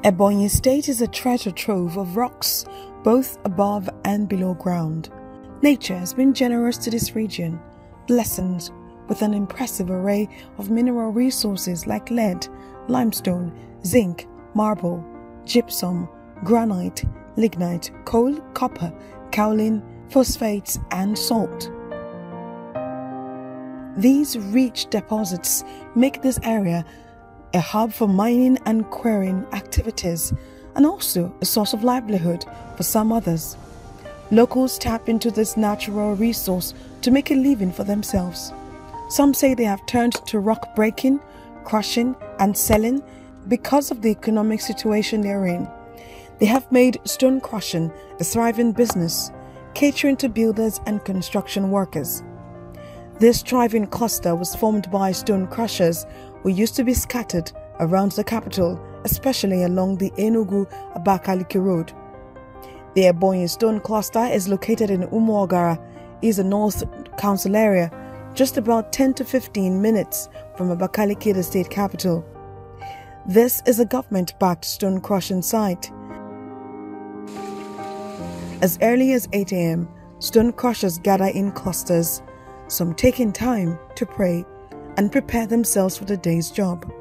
Ebonyi State is a treasure trove of rocks, both above and below ground. Nature has been generous to this region, blessed with an impressive array of mineral resources like lead, limestone, zinc, marble, gypsum, granite, lignite, coal, copper, kaolin, phosphates, and salt. These rich deposits make this area a hub for mining and quarrying activities, and also a source of livelihood for some others. Locals tap into this natural resource to make a living for themselves. Some say they have turned to rock breaking, crushing, and selling because of the economic situation they're in. They have made stone crushing a thriving business, catering to builders and construction workers. This thriving cluster was formed by stone crushers who used to be scattered around the capital, especially along the Enugu-Abakaliki road. The Ebonyi Stone Cluster is located in Umuogara, is a North Council area, just about 10 to 15 minutes from Abakaliki, the state capital. This is a government-backed stone crushing site. As early as 8 a.m., stone crushers gather in clusters, some taking time to pray and prepare themselves for the day's job.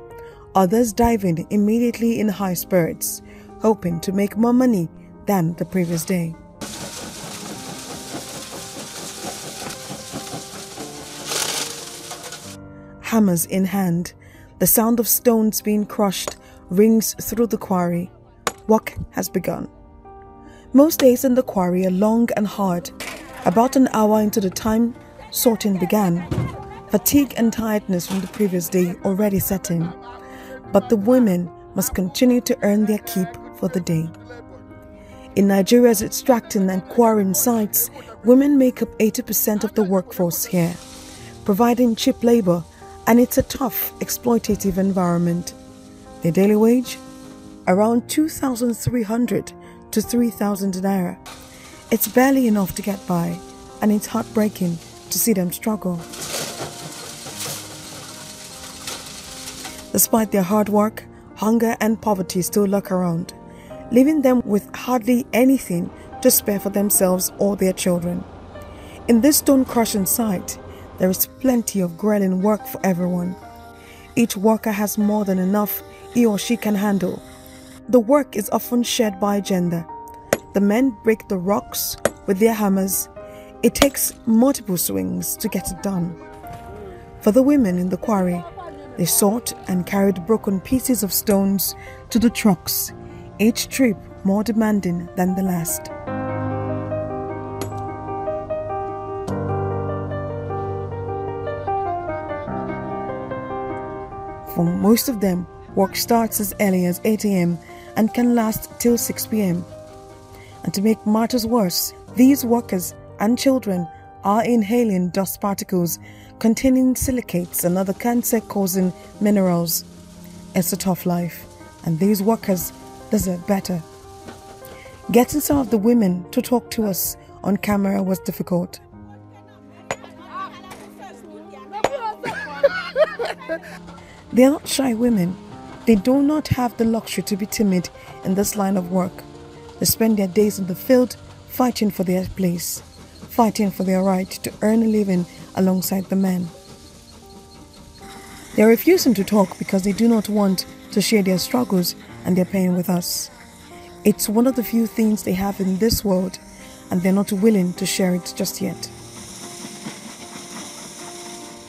Others dive in immediately in high spirits, hoping to make more money than the previous day. Hammers in hand, the sound of stones being crushed rings through the quarry. Work has begun. Most days in the quarry are long and hard. About an hour into the time, sorting began. Fatigue and tiredness from the previous day already set in. But the women must continue to earn their keep for the day. In Nigeria's extracting and quarrying sites, women make up 80% of the workforce here, providing cheap labor, and it's a tough, exploitative environment. Their daily wage? Around 2,300 to 3,000 naira. It's barely enough to get by, and it's heartbreaking to see them struggle. Despite their hard work, hunger and poverty still lurk around, leaving them with hardly anything to spare for themselves or their children. In this stone crushing site, there is plenty of grueling work for everyone. Each worker has more than enough he or she can handle. The work is often shared by gender. The men break the rocks with their hammers. It takes multiple swings to get it done. For the women in the quarry, they sort and carried broken pieces of stones to the trucks, each trip more demanding than the last. For most of them, work starts as early as 8 a.m. and can last till 6 p.m. And to make matters worse, these workers and children are inhaling dust particles containing silicates and other cancer-causing minerals. It's a tough life, and these workers deserve better. Getting some of the women to talk to us on camera was difficult. They are not shy women. They do not have the luxury to be timid in this line of work. They spend their days in the field fighting for their place, fighting for their right to earn a living alongside the men. They are refusing to talk because they do not want to share their struggles and their pain with us. It's one of the few things they have in this world, and they're not willing to share it just yet.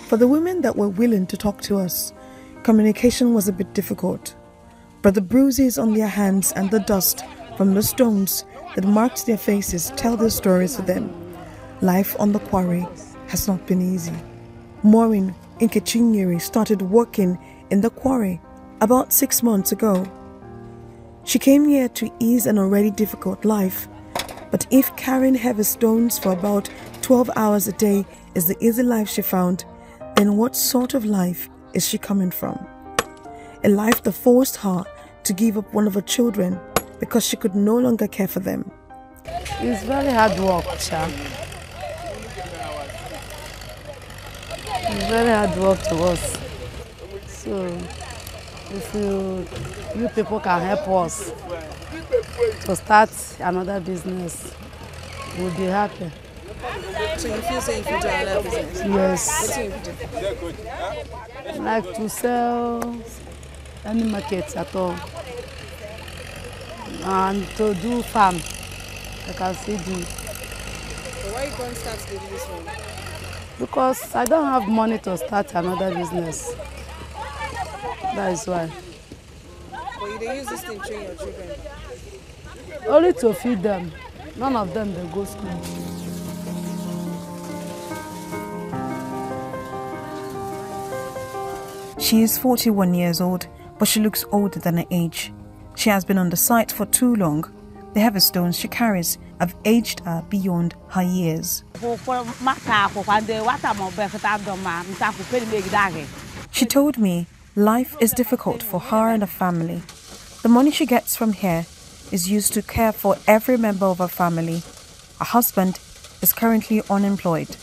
For the women that were willing to talk to us, communication was a bit difficult, but the bruises on their hands and the dust from the stones that marked their faces tell their stories for them. Life on the quarry has not been easy. Maureen Nkechinyere started working in the quarry about 6 months ago. She came here to ease an already difficult life, but if carrying heavy stones for about 12 hours a day is the easy life she found, then what sort of life is she coming from? A life that forced her to give up one of her children because she could no longer care for them. It's very hard work, Cha. It's very hard work to us. So If you people can help us to start another business, we'll be happy. So you feel saying you can do another business? Yes. What do you do? Like to sell any market at all. And to do farm, I can still do. So why you can't start to do this one? Because I don't have money to start another business. That is why. But you dey use this thing to train your children? Only to feed them. None of them they go school. She is 41 years old, but she looks older than her age. She has been on the site for too long. The heavy stones she carries have aged her beyond her years. She told me life is difficult for her and her family. The money she gets from here is used to care for every member of her family. Her husband is currently unemployed.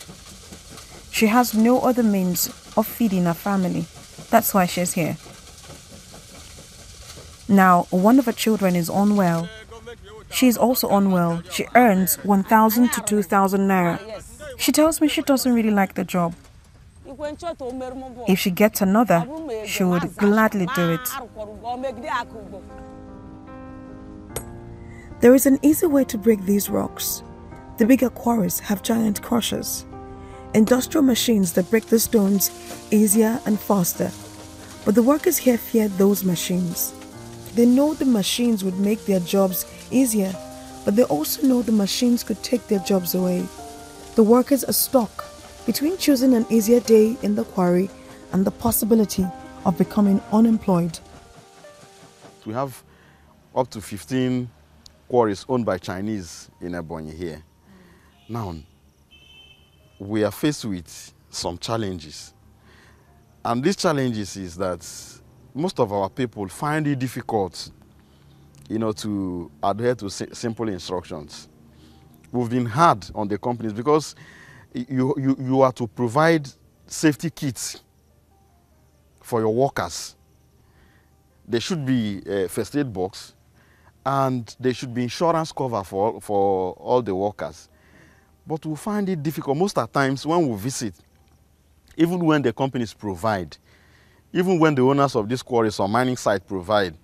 She has no other means of feeding her family. That's why she's here. Now, one of her children is unwell. She is also unwell. She earns 1,000 to 2,000 naira. She tells me she doesn't really like the job. If she gets another, she would gladly do it. There is an easy way to break these rocks. The bigger quarries have giant crushers, industrial machines that break the stones easier and faster. But the workers here fear those machines. They know the machines would make their jobs easier, but they also know the machines could take their jobs away. The workers are stuck between choosing an easier day in the quarry and the possibility of becoming unemployed. We have up to 15 quarries owned by Chinese in Ebonyi here. Now, we are faced with some challenges. And these challenges is that most of our people find it difficult, to adhere to simple instructions. We've been hard on the companies because you are to provide safety kits for your workers. There should be a first aid box, and there should be insurance cover for all the workers. But we find it difficult most of the times when we visit, even when the companies provide, even when the owners of these quarries or mining site provide,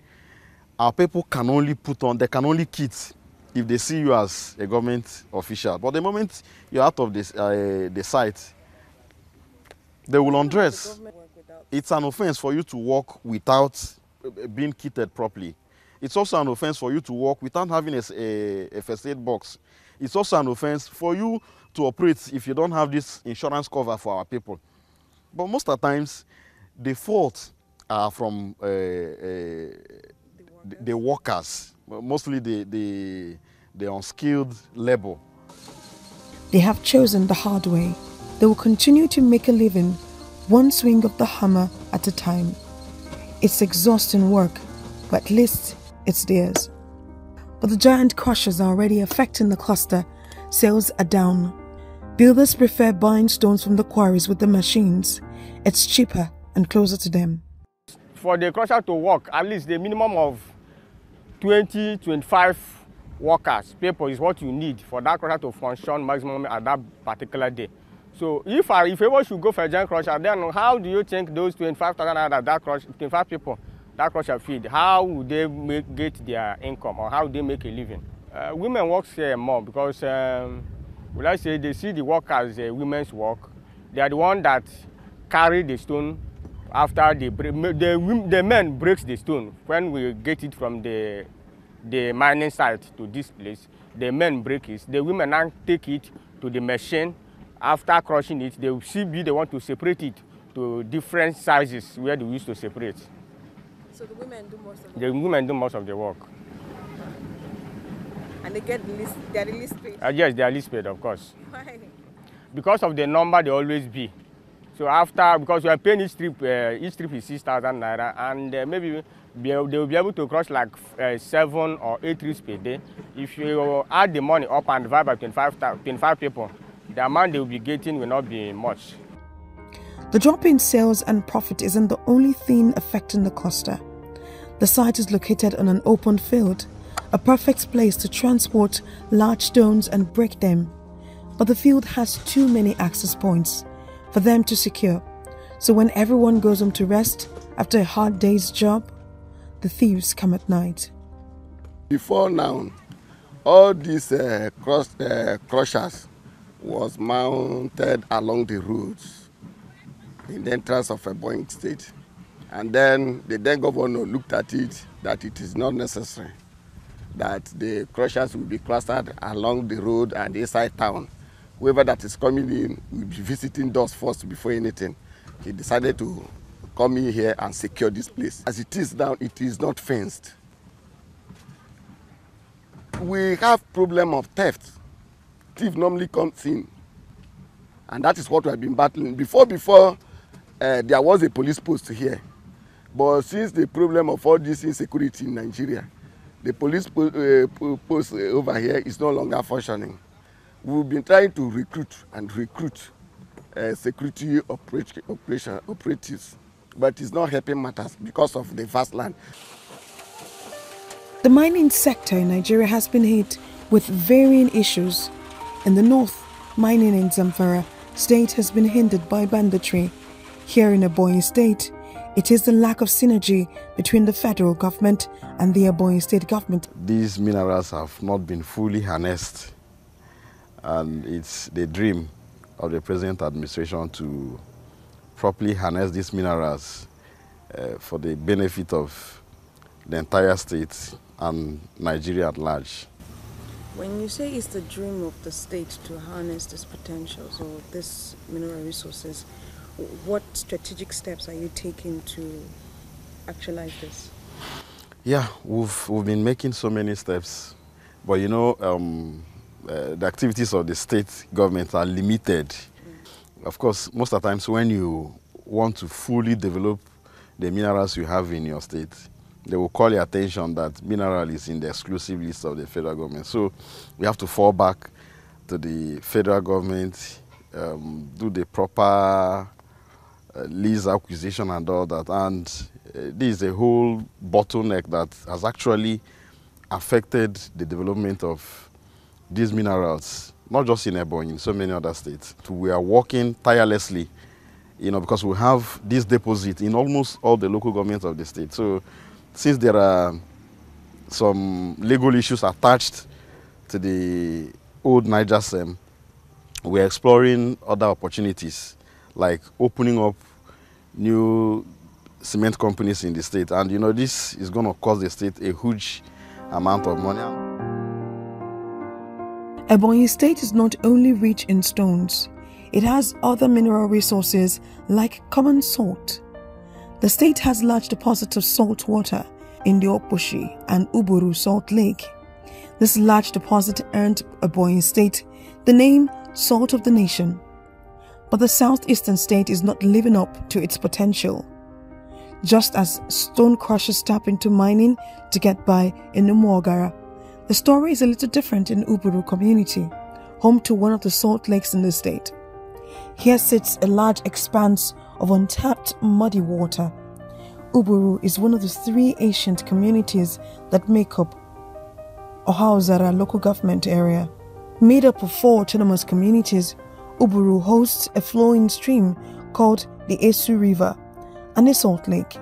our people can only they can only kit if they see you as a government official. But the moment you're out of the site, they will undress. It's an offense for you to work without being kitted properly. It's also an offense for you to work without having a first aid box. It's also an offense for you to operate if you don't have this insurance cover for our people. But most of the times, the fault are from the workers, mostly the unskilled labor. They have chosen the hard way. They will continue to make a living, one swing of the hammer at a time. It's exhausting work, but at least it's theirs. But the giant crushers are already affecting the cluster. Sales are down. Builders prefer buying stones from the quarries with the machines. It's cheaper and closer to them. For the crusher to work, at least the minimum of 20-25 workers, people is what you need for that crusher to function maximum at that particular day. So if everyone should go for a giant crusher, then how do you think those 25,000 that crush, 25 people that crusher feed, how would they get their income, or how would they make a living? Women work here more because, let's say they see the work as women's work. They are the one that carry the stone after the men breaks the stone. When we get it from the mining site to this place, the men break it. The women now take it to the machine. After crushing it, they will be the one to separate it to different sizes where they used to separate. So the women do most of the women do most of the work. And they get they are the least paid? Yes, they are least paid, of course. Why? Because of the number they always be. So because we are paying each trip is 6,000 naira, and maybe they will be able to crush like 7 or 8 trips per day. If you add the money up and divide by 25 people, the amount they will be getting will not be much. The drop in sales and profit isn't the only thing affecting the cluster. The site is located on an open field, a perfect place to transport large stones and break them. But the field has too many access points for them to secure. So when everyone goes home to rest after a hard day's job, the thieves come at night. Before now, all these crushers was mounted along the roads in the entrance of a Ebonyi State. And then the then governor looked at it that it is not necessary that the crushers will be clustered along the road and inside town. Whoever that is coming in will be visiting those first before anything. He decided to come in here and secure this place. As it is now, it is not fenced. We have problem of theft. Thief normally comes in, and that is what we have been battling. Before there was a police post here, but since the problem of all this insecurity in Nigeria, the police post over here is no longer functioning. We've been trying to recruit security operatives, but it's not helping matters because of the vast land. The mining sector in Nigeria has been hit with varying issues. In the north, mining in Zamfara state has been hindered by banditry. Here in Ebonyi State, it is the lack of synergy between the federal government and the Ebonyi State government. These minerals have not been fully harnessed, and it's the dream of the present administration to properly harness these minerals for the benefit of the entire state and Nigeria at large. When you say it's the dream of the state to harness these potentials or these mineral resources, what strategic steps are you taking to actualize this? Yeah, we've been making so many steps, but you know, the activities of the state government are limited. Of course, most of the times when you want to fully develop the minerals you have in your state, they will call your attention that mineral is in the exclusive list of the federal government. So we have to fall back to the federal government, do the proper lease acquisition and all that. And this is a whole bottleneck that has actually affected the development of these minerals, not just in Ebonyi, in so many other states. We are working tirelessly, you know, because we have this deposit in almost all the local governments of the state. So since there are some legal issues attached to the old Niger SEM, we are exploring other opportunities, like opening up new cement companies in the state. And you know, this is going to cost the state a huge amount of money. Ebonyi State is not only rich in stones, it has other mineral resources like common salt. The state has large deposits of salt water in the Oposhi and Uburu Salt Lake. This large deposit earned Ebonyi State the name Salt of the Nation. But the southeastern state is not living up to its potential. Just as stone crushers tap into mining to get by in Umuogara, the story is a little different in Uburu community, home to one of the salt lakes in the state. Here sits a large expanse of untapped muddy water. Uburu is one of the 3 ancient communities that make up Ohaozara local government area. Made up of 4 autonomous communities, Uburu hosts a flowing stream called the Esu River and a salt lake.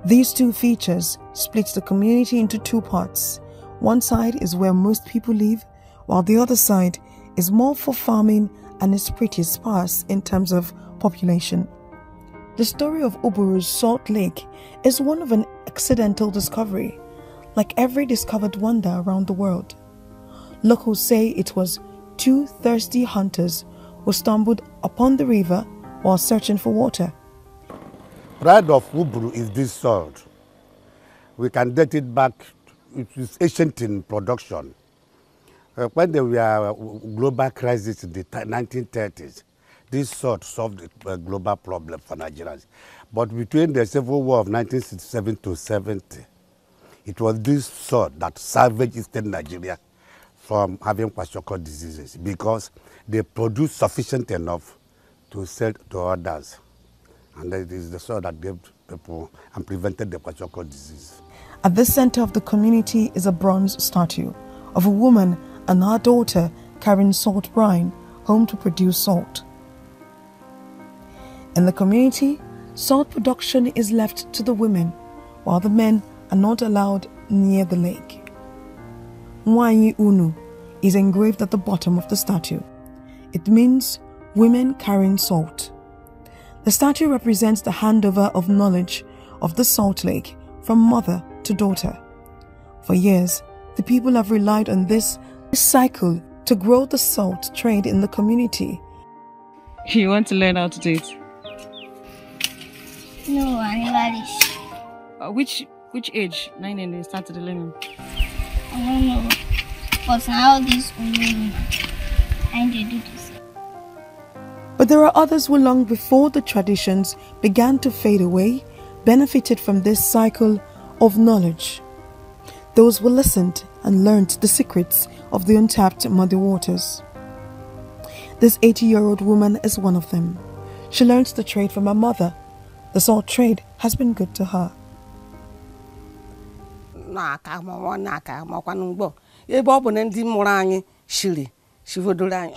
These 2 features split the community into 2 parts. One side is where most people live, while the other side is more for farming and is pretty sparse in terms of population. The story of Uburu's Salt Lake is one of an accidental discovery, like every discovered wonder around the world. Locals say it was 2 thirsty hunters who stumbled upon the river while searching for water. Pride of Uburu is this salt. We can date it back, it is ancient in production. When there were global crisis in the 1930s, this salt solved a global problem for Nigerians. But between the Civil War of 1967 to 70, it was this salt that savaged Eastern Nigeria from having kwashiorkor diseases because they produce sufficient enough to sell to others. And that is the salt that gave people and prevented the kwashiorkor disease. At the center of the community is a bronze statue of a woman and her daughter carrying salt brine home to produce salt. In the community, salt production is left to the women, while the men are not allowed near the lake. Nwanyi Unu is engraved at the bottom of the statue. It means women carrying salt. The statue represents the handover of knowledge of the salt lake from mother to daughter. For years, the people have relied on this cycle to grow the salt trade in the community. You want to learn how to do it? No, I never reach. Which age? 9 and you started learning? I don't know. But now this only I need to do this. But there are others who long before the traditions began to fade away, benefited from this cycle of knowledge. Those who listened and learned the secrets of the untapped muddy waters. This 80-year-old woman is one of them. She learned the trade from her mother. The salt trade has been good to her.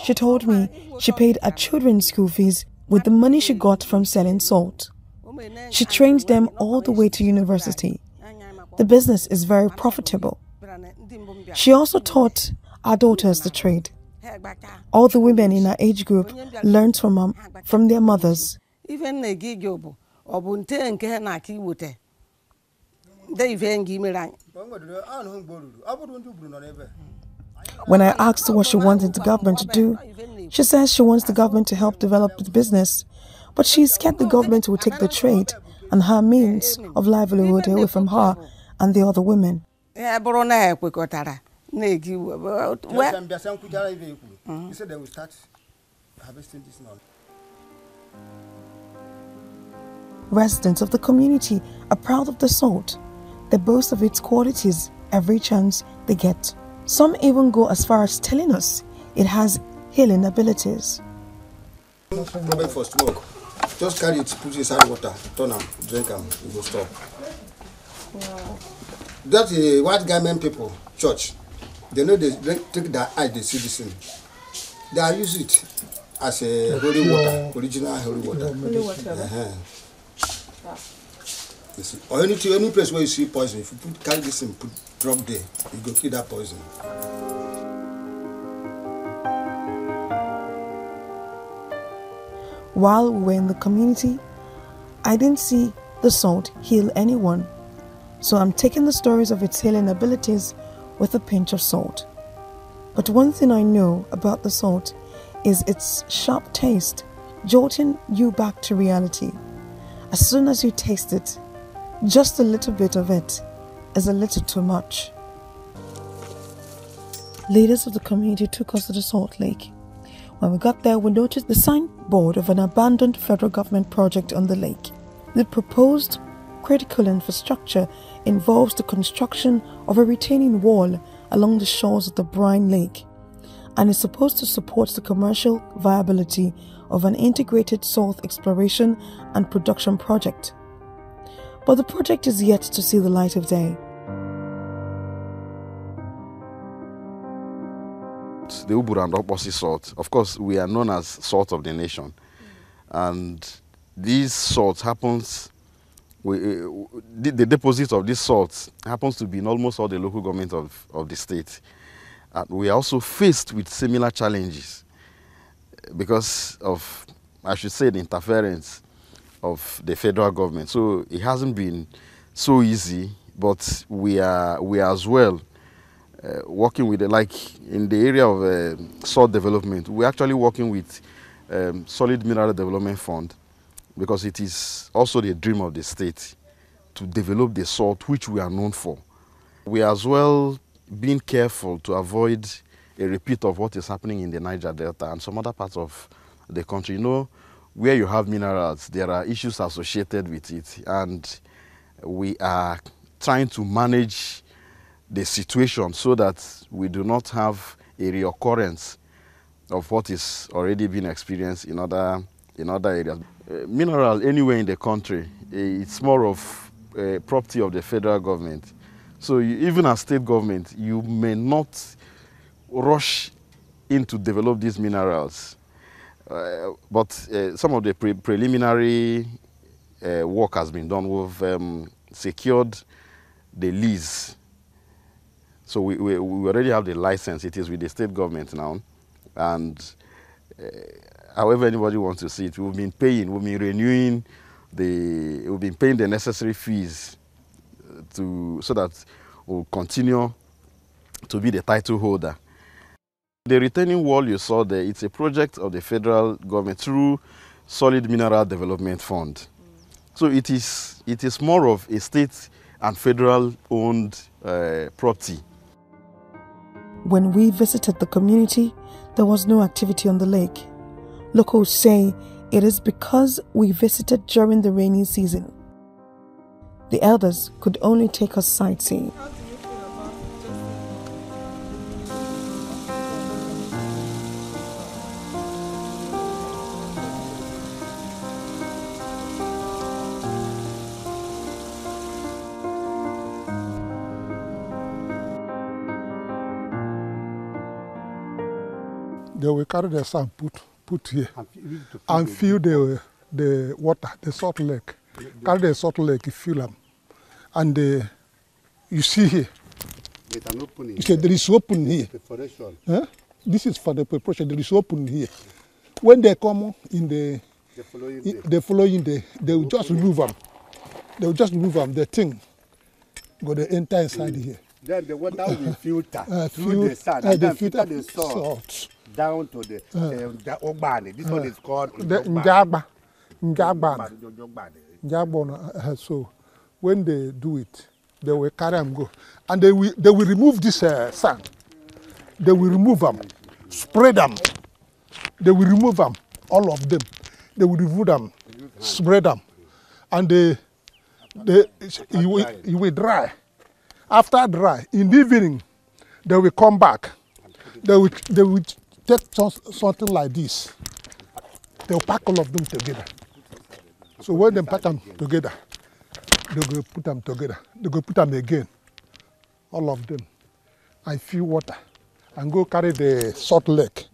She told me she paid her children's school fees with the money she got from selling salt. She trained them all the way to university. The business is very profitable. She also taught our daughters the trade. All the women in her age group learned from their mothers. When I asked her what she wanted the government to do, she says she wants the government to help develop the business, but she's scared the government will take the trade and her means of livelihood away from her and the other women. Residents of the community are proud of the salt. They boast of its qualities every chance they get. Some even go as far as telling us it has healing abilities. Problem for smoke. Just carry it, put it inside water, turn them, drink them, it will stop. Wow. That's the white garment people, church. They know they take their eye, they see this thing. They use it as a holy water, original holy water. Holy water. Or any place where you see poison, if you carry this and drop there, you go kill that poison. While we were in the community, I didn't see the salt heal anyone. So I'm taking the stories of its healing abilities with a pinch of salt. But one thing I know about the salt is its sharp taste, jolting you back to reality. As soon as you taste it, just a little bit of it is a little too much. Leaders of the community took us to the salt lake. When we got there, we noticed the signboard of an abandoned federal government project on the lake. The proposed critical infrastructure involves the construction of a retaining wall along the shores of the brine lake and is supposed to support the commercial viability of an integrated salt exploration and production project. But the project is yet to see the light of day. The Uburu and Oposi salt, of course, we are known as salt of the nation. And these salts happens, the deposit of this salt happens to be in almost all the local government of the state. And we are also faced with similar challenges because of, I should say, the interference of the federal government. So it hasn't been so easy, but we are as well working with, like in the area of salt development, we're actually working with Solid Mineral Development Fund because it is also the dream of the state to develop the salt which we are known for. We are as well being careful to avoid a repeat of what is happening in the Niger Delta and some other parts of the country. You know, where you have minerals, there are issues associated with it, and we are trying to manage the situation so that we do not have a reoccurrence of what is already being experienced in other areas. Mineral anywhere in the country, it's more of a property of the federal government. So even as state government, you may not rush in to develop these minerals. But some of the preliminary work has been done. We've secured the lease. So we already have the license. It is with the state government now. And however anybody wants to see it, we've been paying, we've been renewing, we've been paying the necessary fees so that we'll continue to be the title holder. The retaining wall you saw there, it's a project of the federal government through Solid Mineral Development Fund. So it is more of a state and federal owned property. When we visited the community, there was no activity on the lake. Locals say it is because we visited during the rainy season. The elders could only take us sightseeing. They will carry the sand, put here, and fill the water, the salt lake. Carry the salt lake, fill them. And you see here, you say there is open here. Huh? This is for the preparation, there is open here. When they come in the following day, they will just remove them. They will just remove them, the thing, go the enter inside here. Then the water will filter through the sand, and then filter the salt down to the Ogbani. This one is called Njagba. So when they do it, they will carry them go. And they will remove this sand. They will remove them, spread them. They will remove them, all of them. They will remove them, spread them. And you will dry. After dry, in the evening, they will come back. They will take something like this. They will pack all of them together. So when they pack them together, they go put them together. They go put them again, all of them. I fill water and go carry the salt lake,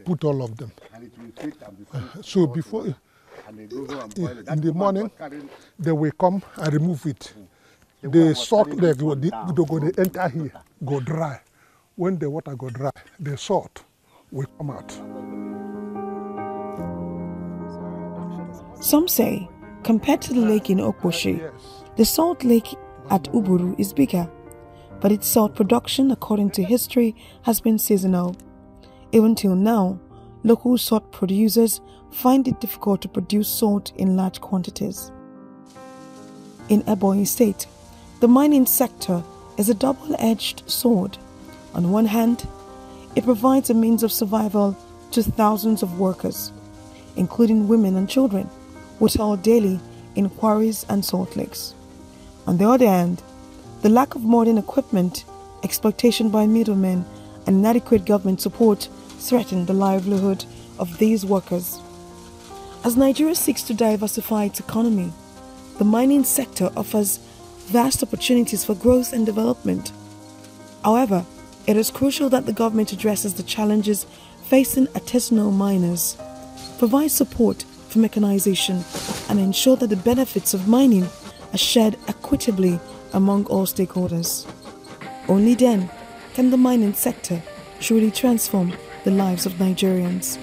put all of them. So before, in the morning, they will come and remove it. The salt lake go enter here, go dry. When the water go dry, the salt will come out. Some say, compared to the lake in Okposhi, the salt lake at Uburu is bigger, but its salt production, according to history, has been seasonal. Even till now, local salt producers find it difficult to produce salt in large quantities. In Ebonyi State, the mining sector is a double-edged sword. On one hand, it provides a means of survival to thousands of workers, including women and children, who toil daily in quarries and salt lakes. On the other hand, the lack of modern equipment, exploitation by middlemen, and inadequate government support threaten the livelihood of these workers. As Nigeria seeks to diversify its economy, the mining sector offers vast opportunities for growth and development. However, it is crucial that the government addresses the challenges facing artisanal miners, provide support for mechanization, and ensure that the benefits of mining are shared equitably among all stakeholders. Only then can the mining sector truly transform the lives of Nigerians.